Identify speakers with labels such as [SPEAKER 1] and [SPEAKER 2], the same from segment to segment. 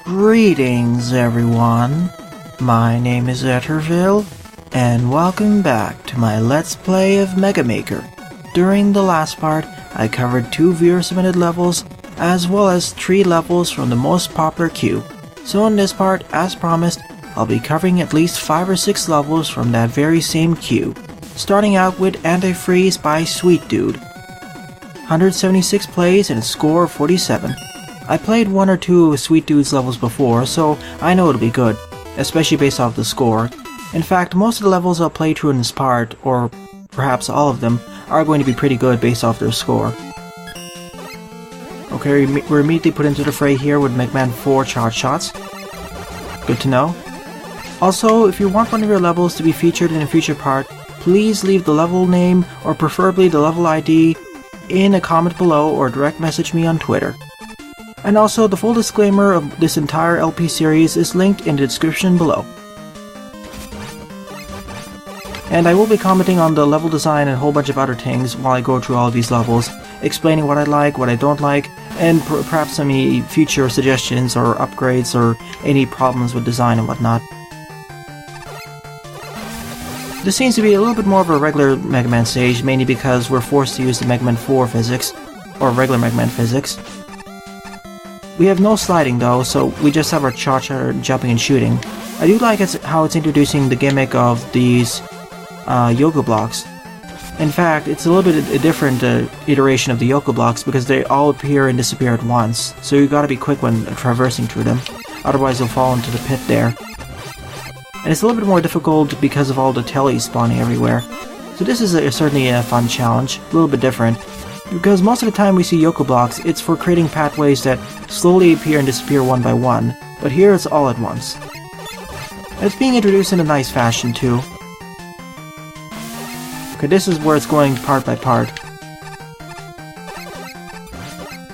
[SPEAKER 1] Greetings everyone, my name is Etterville, and welcome back to my Let's Play of Mega Maker. During the last part, I covered 2 viewer-submitted levels, as well as 3 levels from the most popular queue. So in this part, as promised, I'll be covering at least 5 or 6 levels from that very same queue. Starting out with Antifreeze by SweetDude. 176 plays and a score of 47. I played 1 or 2 of SweetDude's levels before, so I know it'll be good, especially based off the score. In fact, most of the levels I'll play through in this part, or perhaps all of them, are going to be pretty good based off their score. Okay, we're immediately put into the fray here with Mega Man 4 charge shots. Good to know. Also, if you want one of your levels to be featured in a future part, please leave the level name, or preferably the level ID, in a comment below or direct message me on Twitter. And also, the full disclaimer of this entire LP series is linked in the description below. And I will be commenting on the level design and a whole bunch of other things while I go through all of these levels, explaining what I like, what I don't like, and perhaps any future suggestions or upgrades or any problems with design and whatnot. This seems to be a little bit more of a regular Mega Man stage, mainly because we're forced to use the Mega Man 4 physics, or regular Mega Man physics. We have no sliding though, so we just have our cha-cha jumping and shooting. I do like how it's introducing the gimmick of these Yoko blocks. In fact, it's a little bit a different iteration of the Yoko blocks because they all appear and disappear at once, so you gotta be quick when traversing through them, otherwise you'll fall into the pit there. And it's a little bit more difficult because of all the tellies spawning everywhere. So this is certainly a fun challenge, a little bit different. Because most of the time we see Yoko blocks, it's for creating pathways that slowly appear and disappear one by one, but here it's all at once. And it's being introduced in a nice fashion too. Okay, this is where it's going part by part.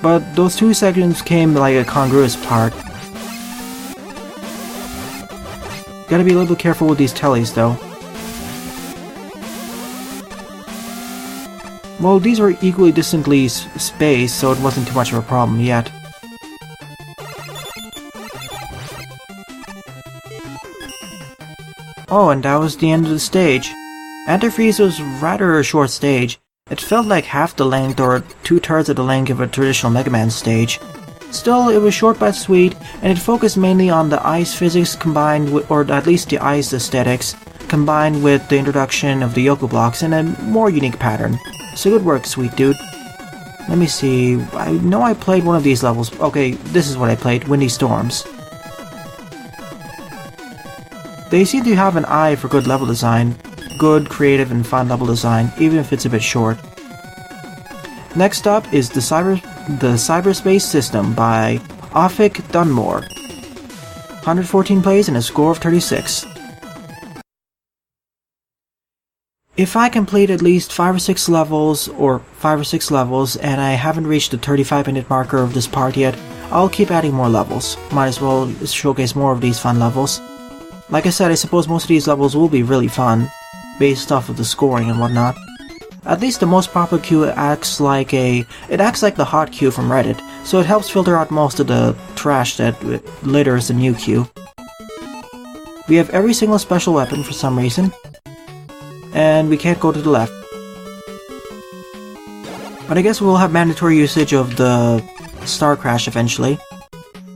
[SPEAKER 1] But those 2 segments came like a congruous part. Gotta be a little bit careful with these tellies though. Well, these were equally distantly spaced, so it wasn't too much of a problem yet. Oh, and that was the end of the stage. Antifreeze was rather a short stage. It felt like half the length or 2/3 of the length of a traditional Mega Man stage. Still, it was short but sweet, and it focused mainly on the ice physics combined with, or at least the ice aesthetics, combined with the introduction of the Yoko blocks in a more unique pattern. So good work, SweetDude. Let me see, I know I played one of these levels. Okay, this is what I played, Windy Storms. They seem to have an eye for good level design. Good, creative, and fun level design, even if it's a bit short. Next up is the Cyberspace System by Offic Dunmore. 114 plays and a score of 36. If I complete at least 5 or 6 levels, and I haven't reached the 35-minute marker of this part yet, I'll keep adding more levels. Might as well showcase more of these fun levels. Like I said, I suppose most of these levels will be really fun, based off of the scoring and whatnot. At least the most popular queue acts like the hot queue from Reddit, so it helps filter out most of the trash that litters the new queue. We have every single special weapon for some reason, and we can't go to the left. But I guess we'll have mandatory usage of the Star Crash eventually.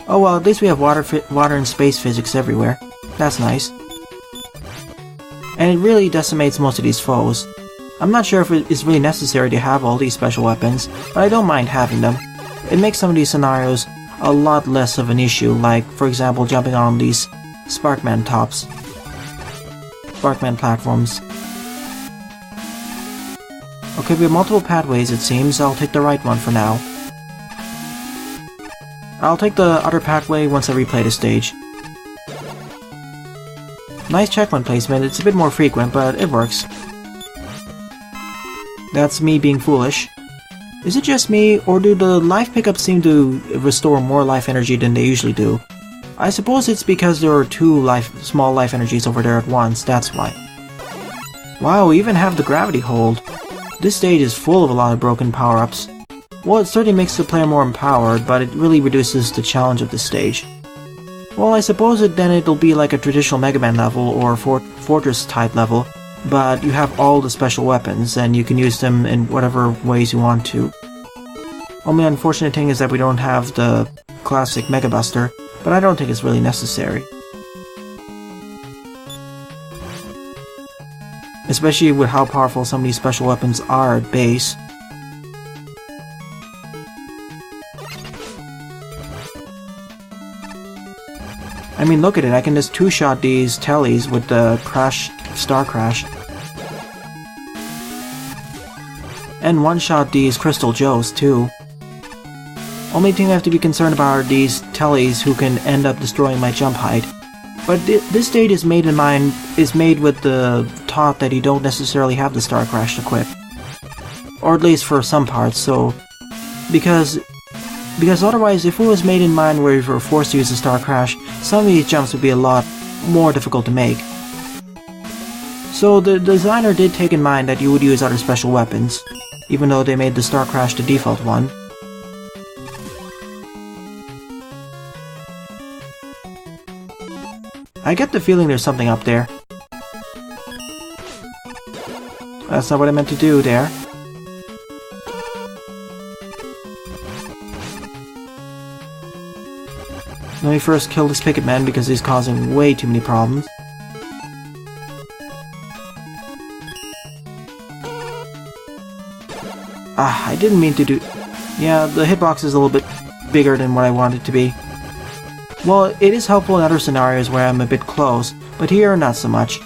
[SPEAKER 1] Oh well, at least we have water and space physics everywhere. That's nice. And it really decimates most of these foes. I'm not sure if it is really necessary to have all these special weapons, but I don't mind having them. It makes some of these scenarios a lot less of an issue, like, for example, jumping on these Sparkman platforms. Okay, we have multiple pathways it seems. I'll take the right one for now. I'll take the other pathway once I replay the stage. Nice checkpoint placement, it's a bit more frequent, but it works. That's me being foolish. Is it just me, or do the life pickups seem to restore more life energy than they usually do? I suppose it's because there are 2 small life energies over there at once, that's why. Wow, we even have the gravity hold. This stage is full of a lot of broken power-ups. Well, it certainly makes the player more empowered, but it really reduces the challenge of this stage. Well, I suppose then it'll be like a traditional Mega Man level or Fortress type level, but you have all the special weapons and you can use them in whatever ways you want to. Only unfortunate thing is that we don't have the classic Mega Buster, but I don't think it's really necessary. Especially with how powerful some of these special weapons are at base. I mean, look at it, I can just two-shot these tellies with the Star Crash. And one-shot these Crystal Joes, too. Only thing I have to be concerned about are these tellies who can end up destroying my jump height. But this stage is made with the thought that you don't necessarily have the Star Crash equipped. Or at least for some parts, so... Because otherwise, if it was made in mind where you were forced to use the Star Crash, some of these jumps would be a lot more difficult to make. So the designer did take in mind that you would use other special weapons, even though they made the Star Crash the default one. I get the feeling there's something up there. That's not what I meant to do there. Let me first kill this Picket Man because he's causing way too many problems. Ah, I didn't mean to do... Yeah, the hitbox is a little bit bigger than what I want it to be. Well, it is helpful in other scenarios where I'm a bit close, but here, not so much.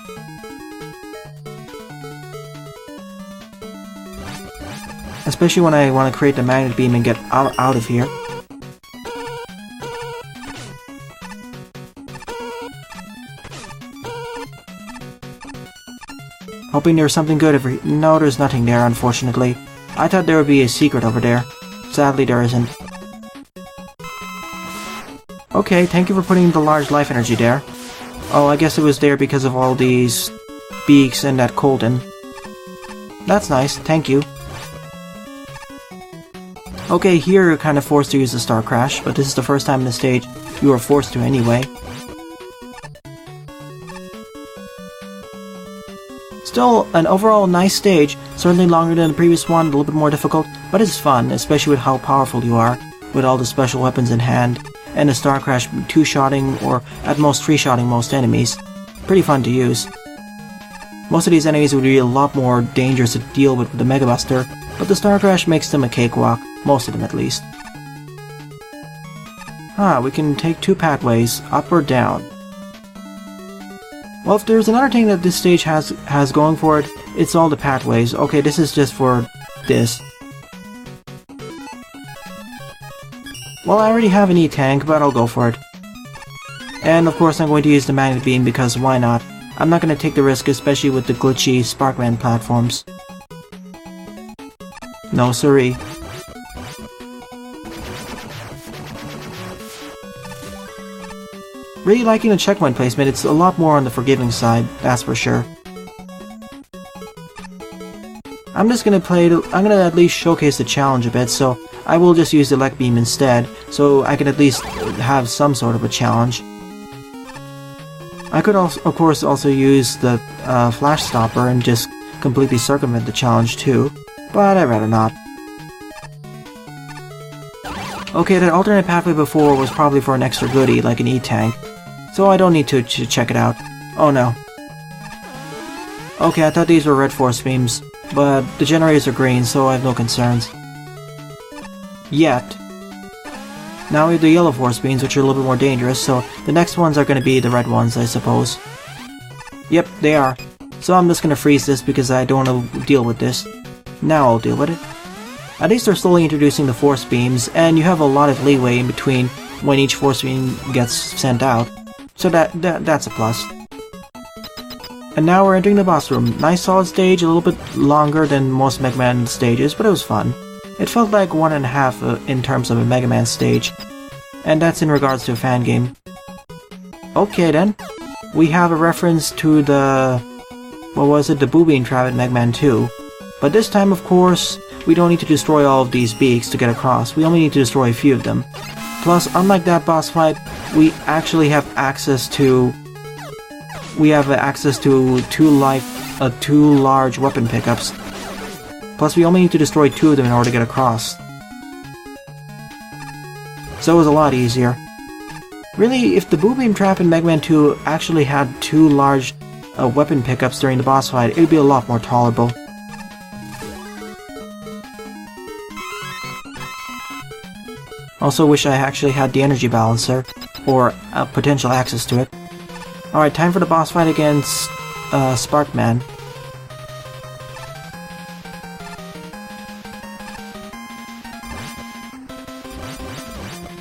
[SPEAKER 1] Especially when I want to create the magnet beam and get out of here. Hoping there's something good over here. No, there's nothing there, unfortunately. I thought there would be a secret over there. Sadly, there isn't. Okay, thank you for putting the large life energy there. Oh, I guess it was there because of all these beaks and that Colton. That's nice, thank you. Okay, here you're kind of forced to use the Star Crash, but this is the first time in the stage you are forced to anyway. Still, an overall nice stage, certainly longer than the previous one, a little bit more difficult, but it's fun, especially with how powerful you are, with all the special weapons in hand, and the Star Crash two-shotting or at most three-shotting most enemies. Pretty fun to use. Most of these enemies would be a lot more dangerous to deal with the Mega Buster, but the Star Crash makes them a cakewalk, most of them at least. Ah, we can take two pathways, up or down. Well, if there's another thing that this stage has going for it, it's all the pathways. Okay, this is just for this. Well, I already have an E-Tank, but I'll go for it. And of course I'm going to use the Magnet Beam because why not? I'm not going to take the risk, especially with the glitchy Sparkman platforms. No siree. Really liking the checkpoint placement, it's a lot more on the forgiving side, that's for sure. I'm just gonna I'm gonna at least showcase the challenge a bit, so I will just use the Elect Beam instead, so I can at least have some sort of a challenge. I could also, of course, also use the Flash Stopper and just completely circumvent the challenge too, but I'd rather not. Okay, that alternate pathway before was probably for an extra goodie, like an E-Tank, so I don't need to check it out. Oh no. Okay, I thought these were red force beams, but the generators are green, so I have no concerns. Yet. Now we have the yellow force beams, which are a little bit more dangerous, so the next ones are going to be the red ones, I suppose. Yep, they are. So I'm just going to freeze this because I don't want to deal with this. Now I'll deal with it. At least they're slowly introducing the force beams, and you have a lot of leeway in between when each force beam gets sent out. So that's a plus. And now we're entering the boss room. Nice solid stage, a little bit longer than most Mega Man stages, but it was fun. It felt like 1.5 in terms of a Mega Man stage. And that's in regards to a fan game. Okay then. We have a reference to the... what was it? The Booby Trap in Mega Man 2. But this time, of course, we don't need to destroy all of these beaks to get across. We only need to destroy a few of them. Plus, unlike that boss fight, we actually have access to... two large weapon pickups. Plus, we only need to destroy 2 of them in order to get across. So it was a lot easier. Really, if the Boo Beam Trap in Mega Man 2 actually had 2 large weapon pickups during the boss fight, it would be a lot more tolerable. Also wish I actually had the energy balancer, or potential access to it. Alright, time for the boss fight against Sparkman.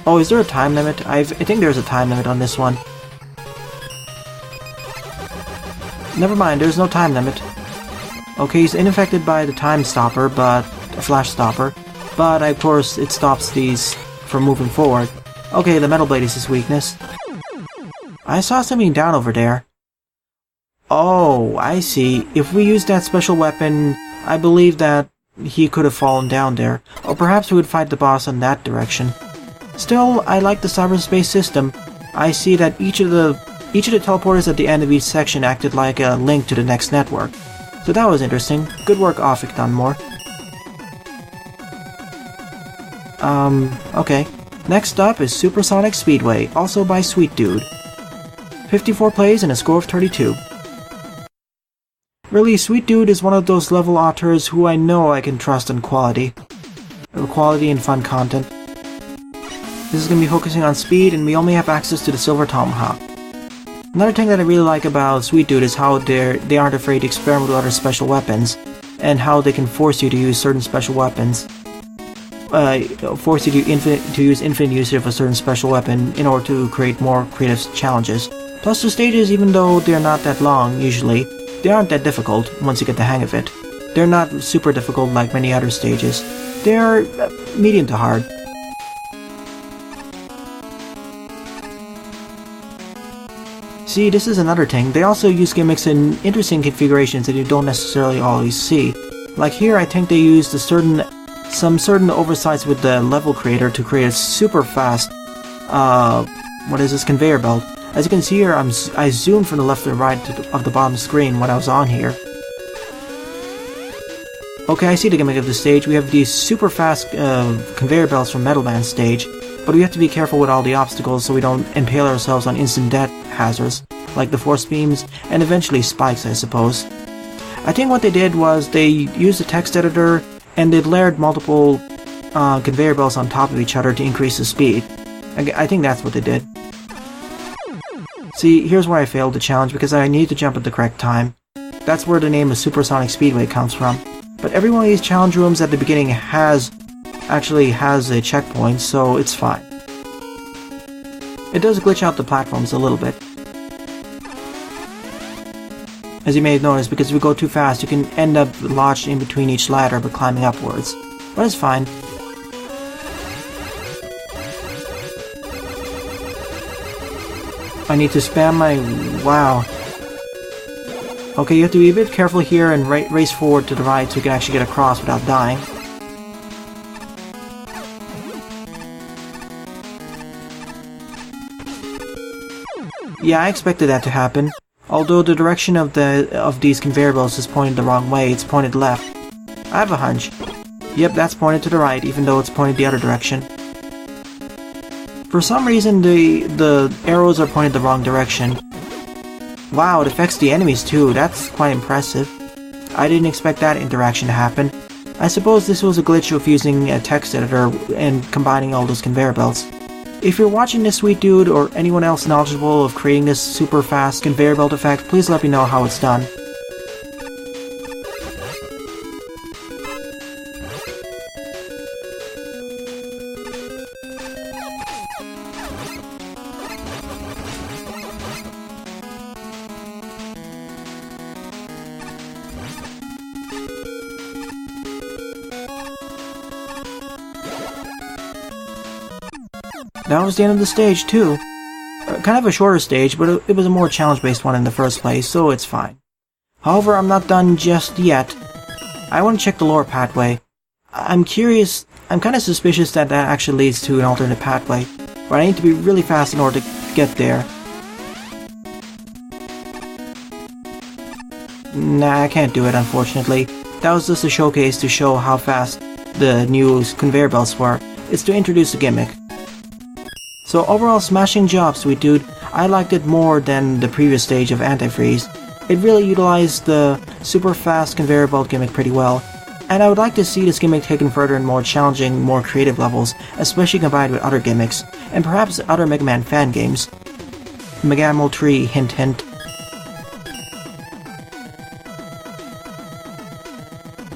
[SPEAKER 1] Oh, is there a time limit? I think there's a time limit on this one. Never mind, there's no time limit. Okay, he's unaffected by the time stopper, but... a flash stopper. But, of course, it stops these from moving forward. Okay, the Metal Blade is his weakness. I saw something down over there. Oh, I see. If we used that special weapon, I believe that he could have fallen down there. Or perhaps we would fight the boss in that direction. Still, I like the Cyberspace System. I see that each of the teleporters at the end of each section acted like a link to the next network. So that was interesting. Good work, Offik Dunmore. Okay. Next up is Super Sonic Speedway, also by SweetDude. 54 plays and a score of 32. Really, SweetDude is one of those level authors who I know I can trust in quality. Quality and fun content. This is going to be focusing on speed, and we only have access to the Silver Tomahawk. Another thing that I really like about SweetDude is how they aren't afraid to experiment with other special weapons, and how they can force you to use certain special weapons. Force you to use infinite usage of a certain special weapon in order to create more creative challenges. Plus the stages, even though they're not that long usually, they aren't that difficult once you get the hang of it. They're not super difficult like many other stages. They're medium to hard. See, this is another thing. They also use gimmicks in interesting configurations that you don't necessarily always see. Like here, I think they used some certain oversights with the level creator to create a super fast, conveyor belt. As you can see here, I zoomed from the left to the right of the bottom screen when I was on here. Okay, I see the gimmick of the stage. We have these super fast conveyor belts from Metal Man's stage, but we have to be careful with all the obstacles so we don't impale ourselves on instant death hazards, like the force beams, and eventually spikes, I suppose. I think what they did was they used a text editor, and they layered multiple conveyor belts on top of each other to increase the speed. I think that's what they did. See, here's where I failed the challenge, because I need to jump at the correct time. That's where the name of Super Sonic Speedway comes from. But every one of these challenge rooms at the beginning actually has a checkpoint, so it's fine. It does glitch out the platforms a little bit. As you may have noticed, because if you go too fast, you can end up lodged in between each ladder but climbing upwards. But it's fine. I need to spam my... wow. Okay, you have to be a bit careful here and race forward to the right so you can actually get across without dying. Yeah, I expected that to happen. Although the direction of these conveyor belts is pointed the wrong way, it's pointed left. I have a hunch. Yep, that's pointed to the right, even though it's pointed the other direction. For some reason, the arrows are pointed the wrong direction. Wow, it affects the enemies too. That's quite impressive. I didn't expect that interaction to happen. I suppose this was a glitch of using a text editor and combining all those conveyor belts. If you're watching this, SweetDude, or anyone else knowledgeable of creating this super fast conveyor belt effect, please let me know how it's done. That was the end of the stage, too. Kind of a shorter stage, but it was a more challenge-based one in the first place, so it's fine. However, I'm not done just yet. I want to check the lore pathway. I'm curious, I'm kind of suspicious that actually leads to an alternate pathway. but I need to be really fast in order to get there. Nah, I can't do it, unfortunately. That was just a showcase to show how fast the new conveyor belts were. It's to introduce a gimmick. So overall, smashing job, SweetDude. I liked it more than the previous stage of Antifreeze. It really utilized the super fast conveyor belt gimmick pretty well, and I would like to see this gimmick taken further in more challenging, more creative levels, especially combined with other gimmicks, and perhaps other Mega Man fan games. Mega Maker 3, hint hint.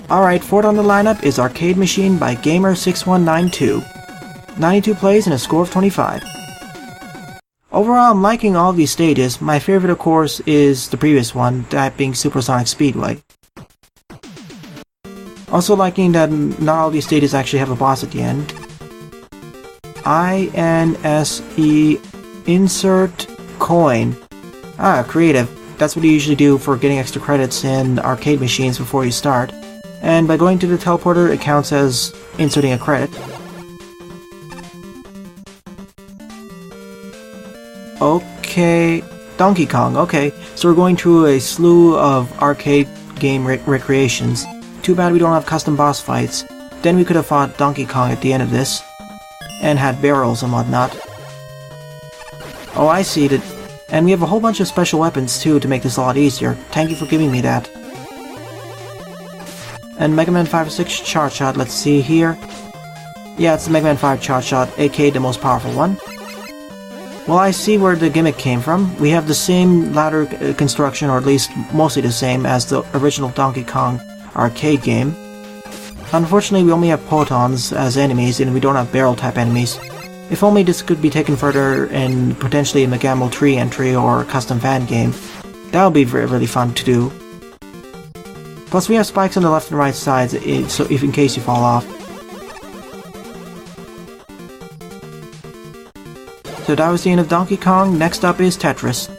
[SPEAKER 1] Alright, fourth on the lineup is Arcade Machine by Gamer6192. 92 plays and a score of 25. Overall, I'm liking all of these stages. My favorite, of course, is the previous one, that being Sonic Speedway. Also liking that not all these stages actually have a boss at the end. INSE insert coin. Ah, creative. That's what you usually do for getting extra credits in arcade machines before you start. And by going to the teleporter, it counts as inserting a credit. Okay, Donkey Kong, okay. So we're going through a slew of arcade game recreations. Too bad we don't have custom boss fights. Then we could have fought Donkey Kong at the end of this. And had barrels and whatnot. Oh, I see that. And we have a whole bunch of special weapons too to make this a lot easier. Thank you for giving me that. And Mega Man 5 or 6 Chart Shot, let's see here. Yeah, it's the Mega Man 5 Chart Shot, aka the most powerful one. Well, I see where the gimmick came from. We have the same ladder construction, or at least mostly the same, as the original Donkey Kong arcade game. Unfortunately, we only have protons as enemies, and we don't have barrel-type enemies. If only this could be taken further in potentially a Mega Man 3 entry or a custom fan game. That would be really fun to do. Plus, we have spikes on the left and right sides, so if in case you fall off. So that was the end of Donkey Kong. Next up is Tetris.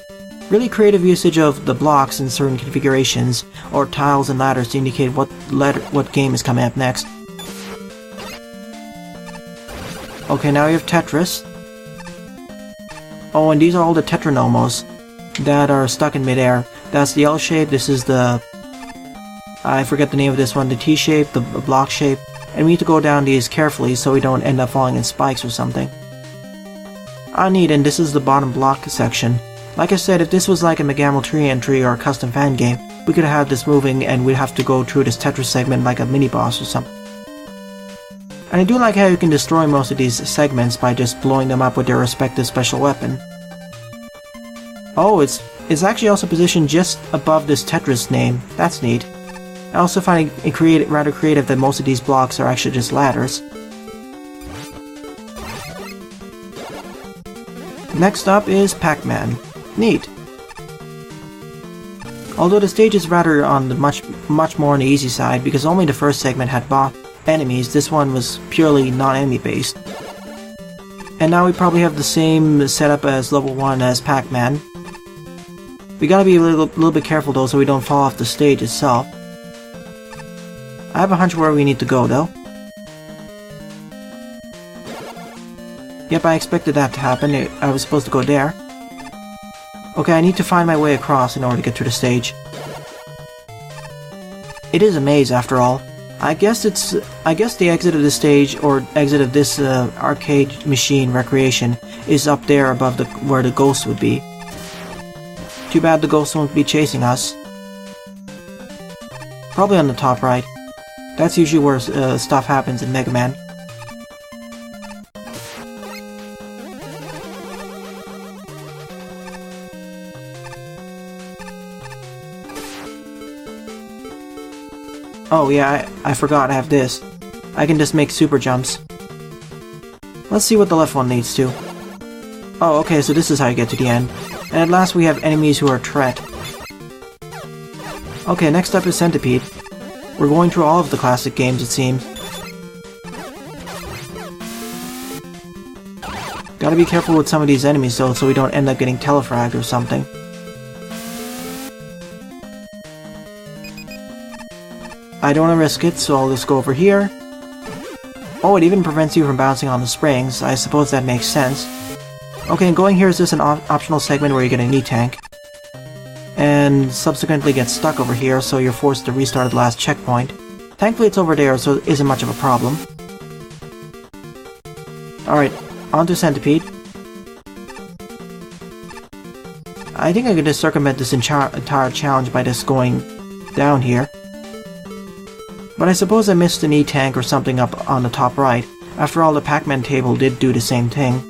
[SPEAKER 1] Really creative usage of the blocks in certain configurations, or tiles and ladders to indicate what game is coming up next. Okay, now we have Tetris. Oh, and these are all the Tetranomos that are stuck in midair. That's the L shape, this is the... I forget the name of this one, the T shape, the block shape, and we need to go down these carefully so we don't end up falling in spikes or something. Ah, neat, and this is the bottom block section. Like I said, if this was like a Mega Man 3 entry or a custom fan game, we could have this moving and we'd have to go through this Tetris segment like a mini-boss or something. And I do like how you can destroy most of these segments by just blowing them up with their respective special weapon. Oh, it's actually also positioned just above this Tetris name. That's neat. I also find it rather creative that most of these blocks are actually just ladders. Next up is Pac-Man. Neat. Although the stage is rather on the much more on the easy side because only the first segment had enemies, this one was purely non-enemy based. And now we probably have the same setup as level 1 as Pac-Man. We gotta be a little bit careful though so we don't fall off the stage itself. I have a hunch where we need to go though. Yep, I expected that to happen. I was supposed to go there. Okay, I need to find my way across in order to get to the stage. It is a maze after all. I guess the exit of this stage, or exit of this arcade machine recreation, is up there above where the ghost would be. Too bad the ghost won't be chasing us. Probably on the top right. That's usually where stuff happens in Mega Man. Oh yeah, I forgot I have this. I can just make super jumps. Let's see what the left one leads to. Oh, okay, so this is how you get to the end. And at last we have enemies who are a threat. Okay, next up is Centipede. We're going through all of the classic games, it seems. Gotta be careful with some of these enemies though, so we don't end up getting telefragged or something. I don't want to risk it, so I'll just go over here. Oh, it even prevents you from bouncing on the springs. I suppose that makes sense. Okay, and going here is just an optional segment where you get an E-tank. And subsequently get stuck over here, so you're forced to restart at the last checkpoint. Thankfully it's over there, so it isn't much of a problem. Alright, on to Centipede. I think I could just circumvent this entire challenge by just going down here. But I suppose I missed an E-tank or something up on the top right. After all, the Pac-Man table did do the same thing.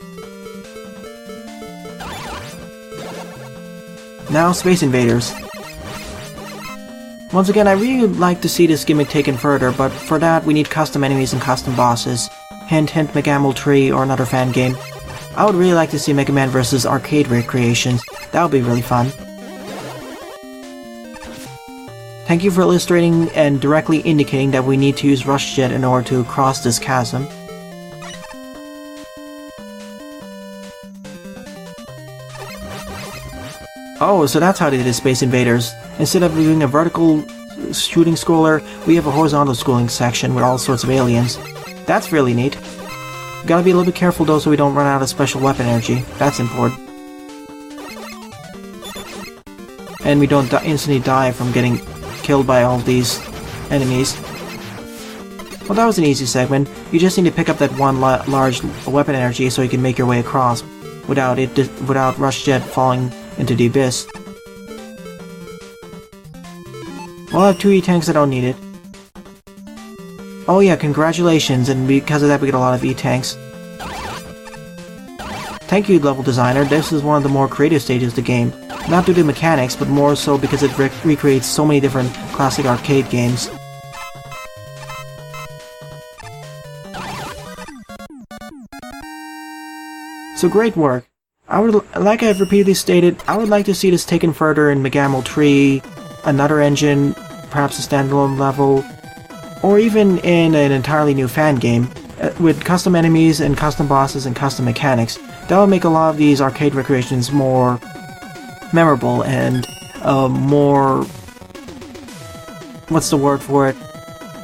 [SPEAKER 1] Now, Space Invaders. Once again, I really would like to see this gimmick taken further, but for that we need custom enemies and custom bosses. Hint, hint, Mega Maker 3 or another fan game. I would really like to see Mega Man vs. arcade recreations. That would be really fun. Thank you for illustrating and directly indicating that we need to use Rush Jet in order to cross this chasm. Oh, so that's how they did Space Invaders. Instead of doing a vertical shooting scroller, we have a horizontal scrolling section with all sorts of aliens. That's really neat. Gotta be a little bit careful though so we don't run out of special weapon energy. That's important. And we don't instantly die from getting killed by all these enemies. Well, that was an easy segment. You just need to pick up that one large weapon energy so you can make your way across without Rush Jet falling into the abyss. Well, I have 2 E-tanks, I don't need it. Oh yeah, congratulations, and because of that we get a lot of E-tanks. Thank you, level designer. This is one of the more creative stages of the game. Not due to mechanics, but more so because it recreates so many different classic arcade games. So great work. Like I've repeatedly stated, I would like to see this taken further in Mega Maker 3, another engine, perhaps a standalone level, or even in an entirely new fan game, with custom enemies and custom bosses and custom mechanics. That would make a lot of these arcade recreations more memorable and more... what's the word for it?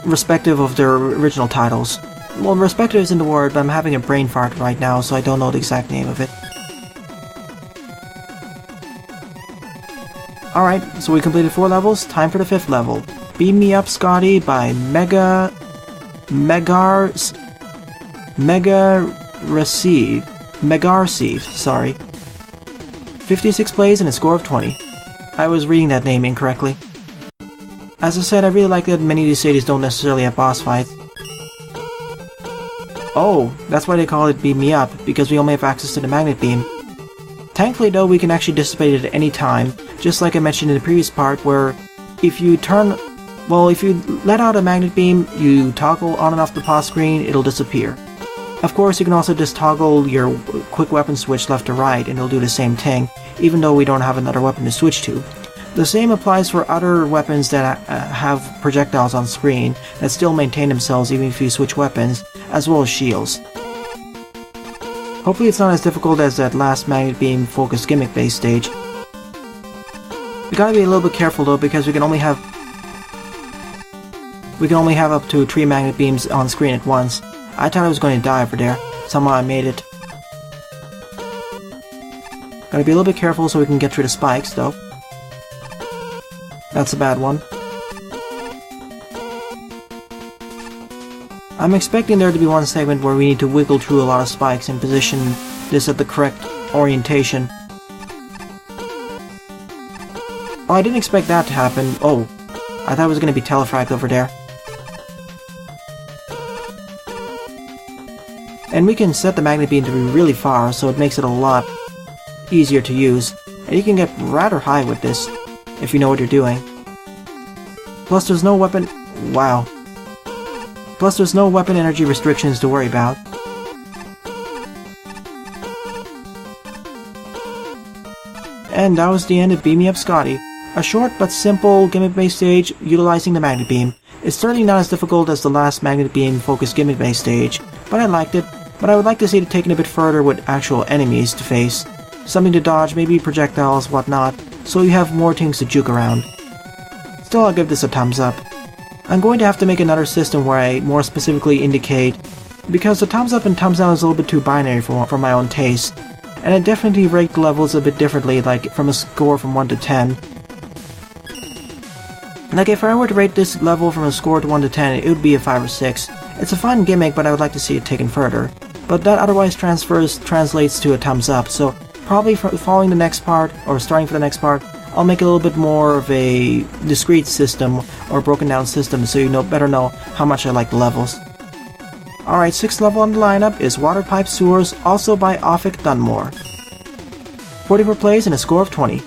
[SPEAKER 1] Respective of their original titles. Well, respective isn't the word, but I'm having a brain fart right now, so I don't know the exact name of it. Alright, so we completed 4 levels, time for the 5th level. Beam Me Up, Scotty by Megarsieve, sorry. 56 plays and a score of 20. I was reading that name incorrectly. As I said, I really like that many of these stages don't necessarily have boss fights. Oh, that's why they call it Beam Me Up, because we only have access to the magnet beam. Thankfully though, we can actually dissipate it at any time, just like I mentioned in the previous part, where if you let out a magnet beam, you toggle on and off the pause screen, it'll disappear. Of course, you can also just toggle your quick weapon switch left to right and it'll do the same thing, even though we don't have another weapon to switch to. The same applies for other weapons that have projectiles on screen that still maintain themselves even if you switch weapons, as well as shields. Hopefully it's not as difficult as that last magnet beam focused gimmick based stage. We gotta be a little bit careful though, because we can only have up to 3 magnet beams on screen at once. I thought I was going to die over there. Somehow I made it. Gotta be a little bit careful so we can get through the spikes though. That's a bad one. I'm expecting there to be one segment where we need to wiggle through a lot of spikes and position this at the correct orientation. Oh, I didn't expect that to happen. Oh, I thought it was going to be telefragged over there. And we can set the magnet beam to be really far, so it makes it a lot easier to use. And you can get rather high with this, if you know what you're doing. Plus there's no weapon... wow. Plus there's no weapon energy restrictions to worry about. And that was the end of Beam Me Up Scotty. A short but simple gimmick-based stage utilizing the magnet beam. It's certainly not as difficult as the last magnet beam focused gimmick-based stage, but I liked it. But I would like to see it taken a bit further with actual enemies to face. Something to dodge, maybe projectiles, whatnot, so you have more things to juke around. Still, I'll give this a thumbs up. I'm going to have to make another system where I more specifically indicate, because the thumbs up and thumbs down is a little bit too binary for my own taste, and I definitely rate the levels a bit differently, like from a score from 1 to 10. Like if I were to rate this level from a score to 1 to 10, it would be a 5 or 6. It's a fun gimmick, but I would like to see it taken further. But that otherwise translates to a thumbs up, so probably following the next part, or starting for the next part, I'll make a little bit more of a discrete system, or broken down system, so you better know how much I like the levels. Alright, 6th level on the lineup is Water Pipe Sewers, also by Offic Dunmore. 44 plays and a score of 20.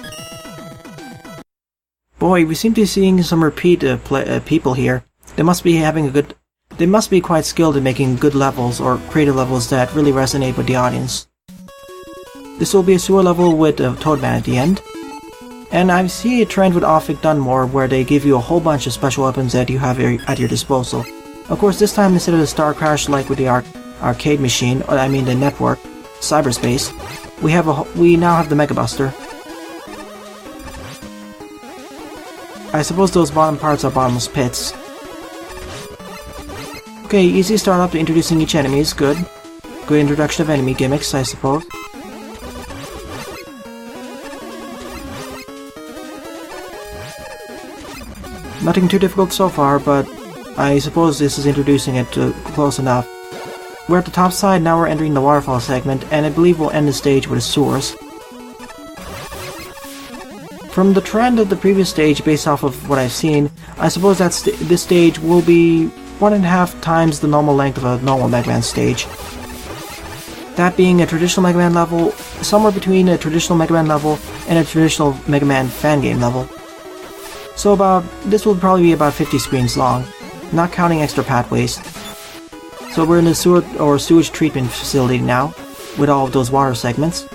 [SPEAKER 1] Boy, we seem to be seeing some repeat people here. They must be quite skilled in making good levels, or creative levels that really resonate with the audience. This will be a sewer level with a Toadman at the end. And I see a trend with Offic Dunmore where they give you a whole bunch of special weapons that you have at your disposal. Of course, this time instead of the Star Crash like with the arcade machine, or I mean the network, Cyberspace, we now have the Mega Buster. I suppose those bottom parts are bottomless pits. Okay, easy start up to introducing each enemy is good. Good introduction of enemy gimmicks, I suppose. Nothing too difficult so far, but I suppose this is introducing it close enough. We're at the top side, now we're entering the waterfall segment, and I believe we'll end the stage with a sewers. From the trend of the previous stage, based off of what I've seen, I suppose that this stage will be 1.5 times the normal length of a normal Mega Man stage. That being a traditional Mega Man level, somewhere between a traditional Mega Man level and a traditional Mega Man fan game level. So this will probably be about 50 screens long, not counting extra pathways. So we're in the sewer or sewage treatment facility now, with all of those water segments.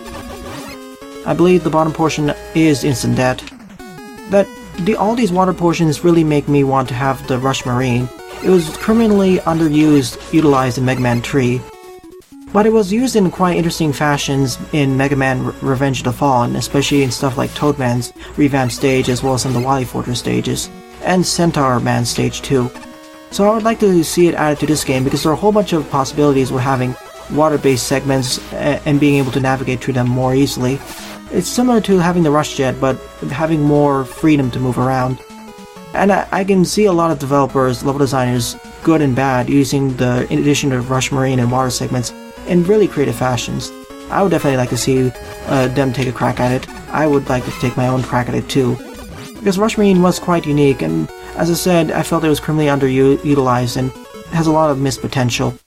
[SPEAKER 1] I believe the bottom portion is instant death. All these water portions really make me want to have the Rush Marine. It was criminally utilized in Mega Man 3. But it was used in quite interesting fashions in Mega Man Revenge of the Fallen, especially in stuff like Toadman's revamped stage as well as in the Wily Fortress stages, and Centaur Man stage 2. So I would like to see it added to this game because there are a whole bunch of possibilities with having water-based segments and being able to navigate through them more easily. It's similar to having the Rush Jet, but having more freedom to move around. And I can see a lot of developers, level designers, good and bad, using the addition of Rush Marine and water segments in really creative fashions. I would definitely like to see them take a crack at it. I would like to take my own crack at it too. Because Rush Marine was quite unique, and as I said, I felt it was criminally underutilized and has a lot of missed potential.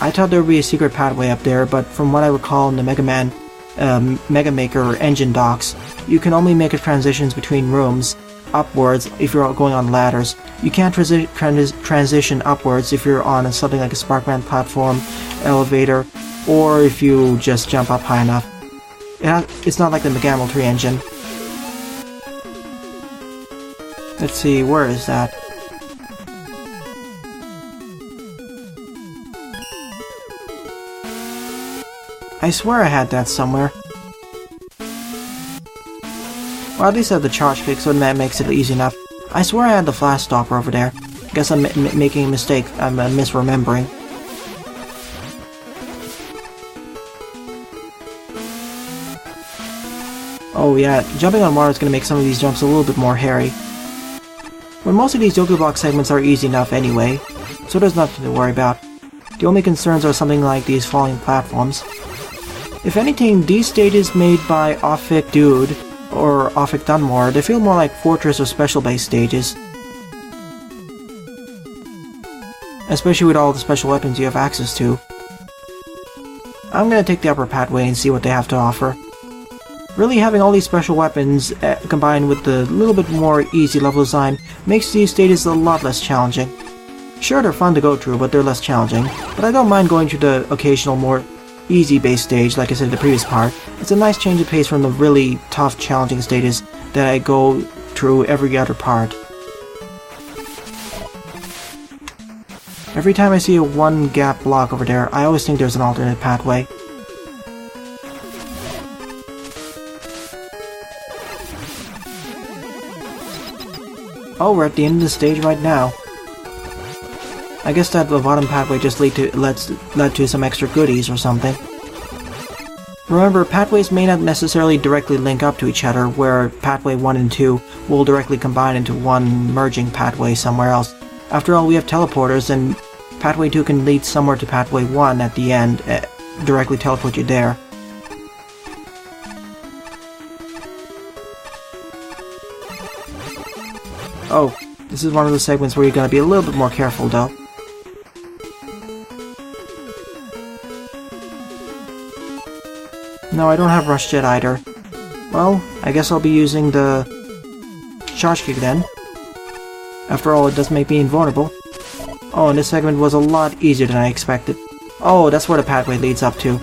[SPEAKER 1] I thought there would be a secret pathway up there, but from what I recall in the Mega Maker engine docks, you can only make transitions between rooms upwards if you're going on ladders. You can't transition upwards if you're on something like a Sparkman platform, elevator, or if you just jump up high enough. It's not like the Mega Man 3 engine. Let's see, where is that? I swear I had that somewhere. Well, at least I have the charge kick, so that makes it easy enough. I swear I had the flash stopper over there. Guess I'm making a mistake. I'm misremembering. Oh yeah, jumping on water is going to make some of these jumps a little bit more hairy. But most of these Yoku Block segments are easy enough anyway, so there's nothing to worry about. The only concerns are something like these falling platforms. If anything, these stages made by SweetDude or Offic Dunmore, they feel more like Fortress or Special Base stages. Especially with all the special weapons you have access to. I'm gonna take the upper pathway and see what they have to offer. Really having all these special weapons combined with the little bit more easy level design makes these stages a lot less challenging. Sure, they're fun to go through, but they're less challenging. But I don't mind going through the occasional more easy base stage, like I said in the previous part. It's a nice change of pace from the really tough, challenging stages that I go through every other part. Every time I see a one gap block over there, I always think there's an alternate pathway. Oh, we're at the end of the stage right now. I guess that the bottom pathway just led to some extra goodies or something. Remember, pathways may not necessarily directly link up to each other, where pathway 1 and 2 will directly combine into one merging pathway somewhere else. After all, we have teleporters, and pathway 2 can lead somewhere to pathway 1 at the end, directly teleport you there. Oh, this is one of the segments where you're gonna be a little bit more careful though. No, I don't have Rush Jet either. Well, I guess I'll be using the Charge Kick then. After all, it does make me invulnerable. Oh, and this segment was a lot easier than I expected. Oh, that's where the pathway leads up to.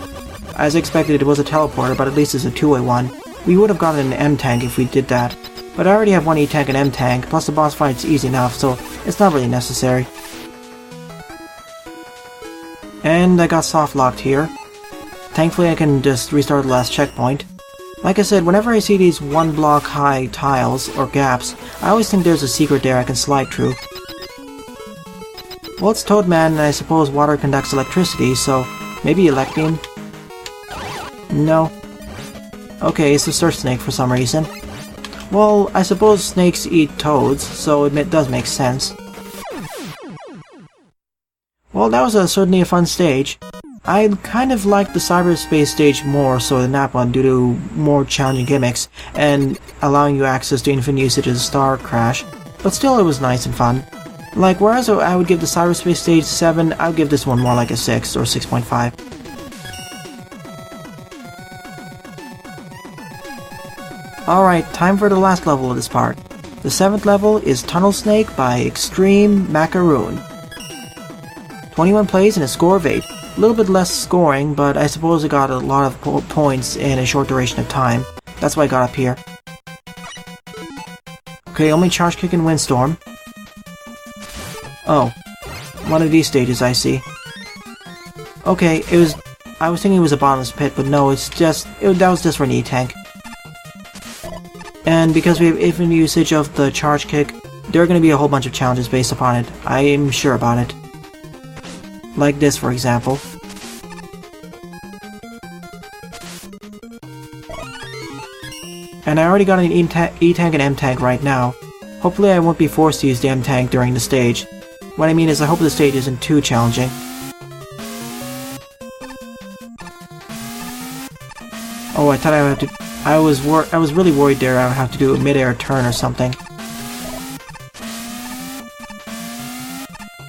[SPEAKER 1] As expected, it was a teleporter, but at least it's a two-way one. We would have gotten an M-Tank if we did that. But I already have one E-Tank and M-Tank, plus the boss fight's easy enough, so it's not really necessary. And I got soft-locked here. Thankfully I can just restart the last checkpoint. Like I said, whenever I see these one-block high tiles, or gaps, I always think there's a secret there I can slide through. Well, it's Toadman, and I suppose water conducts electricity, so maybe Elect Beam? No. Okay, it's a Surf Snake for some reason. Well, I suppose snakes eat toads, so it does make sense. Well, that was certainly a fun stage. I kind of liked the cyberspace stage more so than that one due to more challenging gimmicks and allowing you access to infinite usage of the Star Crash, but still it was nice and fun. Like, whereas I would give the cyberspace stage 7, I would give this one more like a 6 or 6.5. Alright, time for the last level of this part. The 7th level is Tunnel Snake by ExtremeMacaroon. 21 plays and a score of 8. A little bit less scoring, but I suppose it got a lot of points in a short duration of time. That's why I got up here. Okay, only Charge Kick and Windstorm. Oh, one of these stages I see. Okay, I was thinking it was a bottomless pit, but no, that was just for an E-Tank. And because we have infinite usage of the Charge Kick, there are going to be a whole bunch of challenges based upon it. I am sure about it. Like this, for example. And I already got an E-Tank and M-Tank right now. Hopefully I won't be forced to use the M-Tank during the stage. What I mean is I hope the stage isn't too challenging. Oh, I thought I would have to... I was really worried there I would have to do a mid-air turn or something.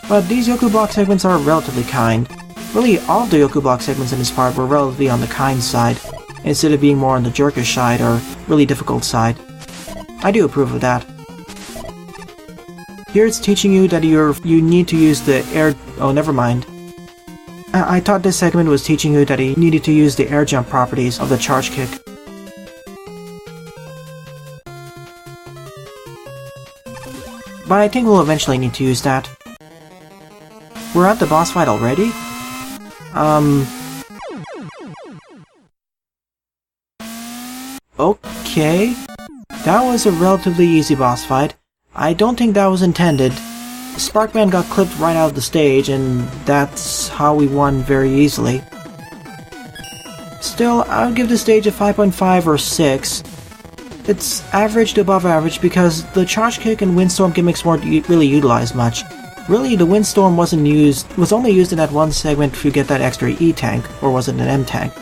[SPEAKER 1] But these Yoku Block segments are relatively kind. Really, all of the Yoku Block segments in this part were relatively on the kind side, instead of being more on the jerkish side or really difficult side. I do approve of that. Here it's teaching you that you need to use the air... Oh, never mind. I thought this segment was teaching you that you needed to use the air jump properties of the Charge Kick. But I think we'll eventually need to use that. We're at the boss fight already? Okay. That was a relatively easy boss fight. I don't think that was intended. Sparkman got clipped right out of the stage, and that's how we won very easily. Still, I would give the stage a 5.5 or 6. It's average to above average because the Charge Kick and Windstorm gimmicks weren't really utilized much. Really, the Windstorm was only used in that one segment to get that extra E-Tank, or was it an M-Tank?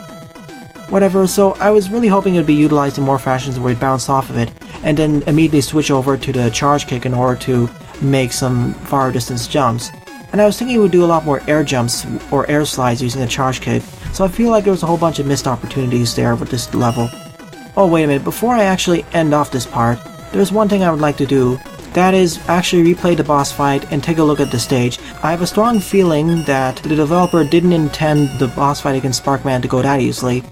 [SPEAKER 1] Whatever, so I was really hoping it would be utilized in more fashions where it bounced off of it, and then immediately switch over to the Charge Kick in order to make some far distance jumps. And I was thinking it would do a lot more air jumps or air slides using the Charge Kick, so I feel like there was a whole bunch of missed opportunities there with this level. Oh, wait a minute, before I actually end off this part, there's one thing I would like to do. That is, actually replay the boss fight and take a look at the stage. I have a strong feeling that the developer didn't intend the boss fight against Sparkman to go that easily.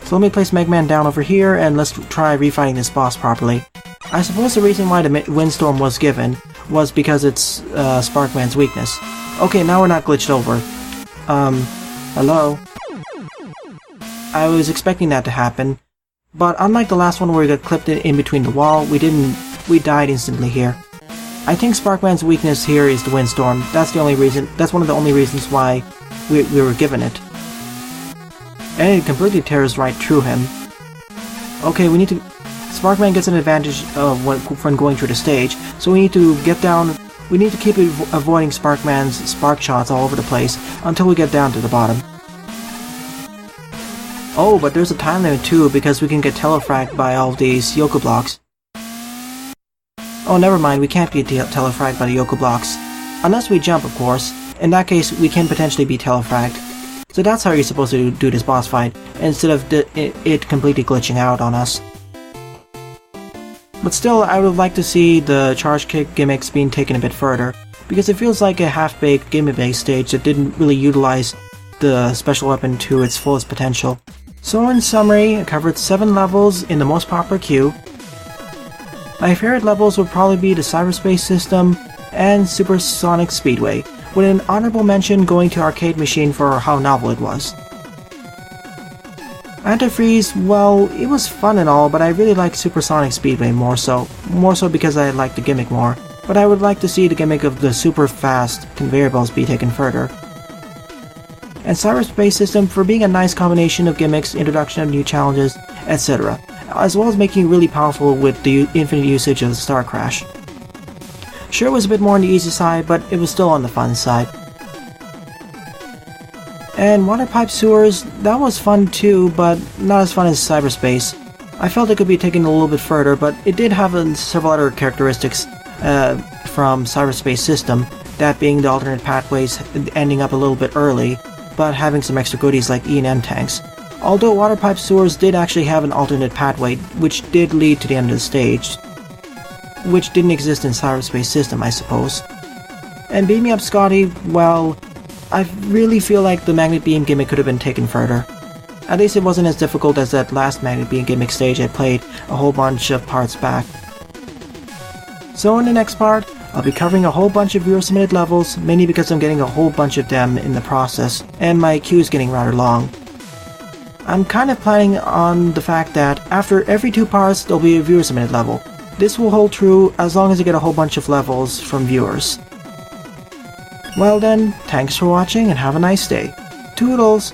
[SPEAKER 1] So let me place Mega Man down over here, and let's try refighting this boss properly. I suppose the reason why the Windstorm was given was because it's Sparkman's weakness. Okay, now we're not glitched over. Hello? I was expecting that to happen, but unlike the last one where we got clipped in between the wall, we died instantly here. I think Sparkman's weakness here is the windstorm. That's the only reason. That's one of the only reasons why we were given it. And it completely tears right through him. Okay, we need to... Sparkman gets an advantage when going through the stage, so we need to get down... We need to keep avoiding Sparkman's spark shots all over the place until we get down to the bottom. Oh, but there's a time limit too, because we can get telefragged by all of these Yoku blocks. Oh, never mind, we can't be telefragged by the Yoku blocks. Unless we jump, of course. In that case, we can potentially be telefragged. So that's how you're supposed to do this boss fight, instead of it completely glitching out on us. But still, I would like to see the charge kick gimmicks being taken a bit further, because it feels like a half-baked gimmick-based stage that didn't really utilize the special weapon to its fullest potential. So in summary, I covered 7 levels in the most popular queue. My favorite levels would probably be the Cyberspace System and Super Sonic Speedway, with an honorable mention going to Arcade Machine for how novel it was. Antifreeze, well, it was fun and all, but I really like Super Sonic Speedway more so because I like the gimmick more, but I would like to see the gimmick of the super fast conveyor belts be taken further. And Cyberspace System for being a nice combination of gimmicks, introduction of new challenges, etc., as well as making it really powerful with the infinite usage of the Star Crash. Sure, it was a bit more on the easy side, but it was still on the fun side. And Water Pipe Sewers, that was fun too, but not as fun as Cyberspace. I felt it could be taken a little bit further, but it did have several other characteristics from Cyberspace System, that being the alternate pathways ending up a little bit early, but having some extra goodies like E&M tanks. Although Water Pipe Sewers did actually have an alternate pathway, which did lead to the end of the stage, which didn't exist in Cyberspace System, I suppose. And Beam Me Up Scotty, well, I really feel like the Magnet Beam gimmick could have been taken further. At least it wasn't as difficult as that last Magnet Beam gimmick stage I played a whole bunch of parts back. So in the next part, I'll be covering a whole bunch of viewer-submitted levels, mainly because I'm getting a whole bunch of them in the process, and my queue is getting rather long. I'm kind of planning on the fact that after every 2 parts there'll be a viewer-submitted level. This will hold true as long as I get a whole bunch of levels from viewers. Well then, thanks for watching and have a nice day. Toodles!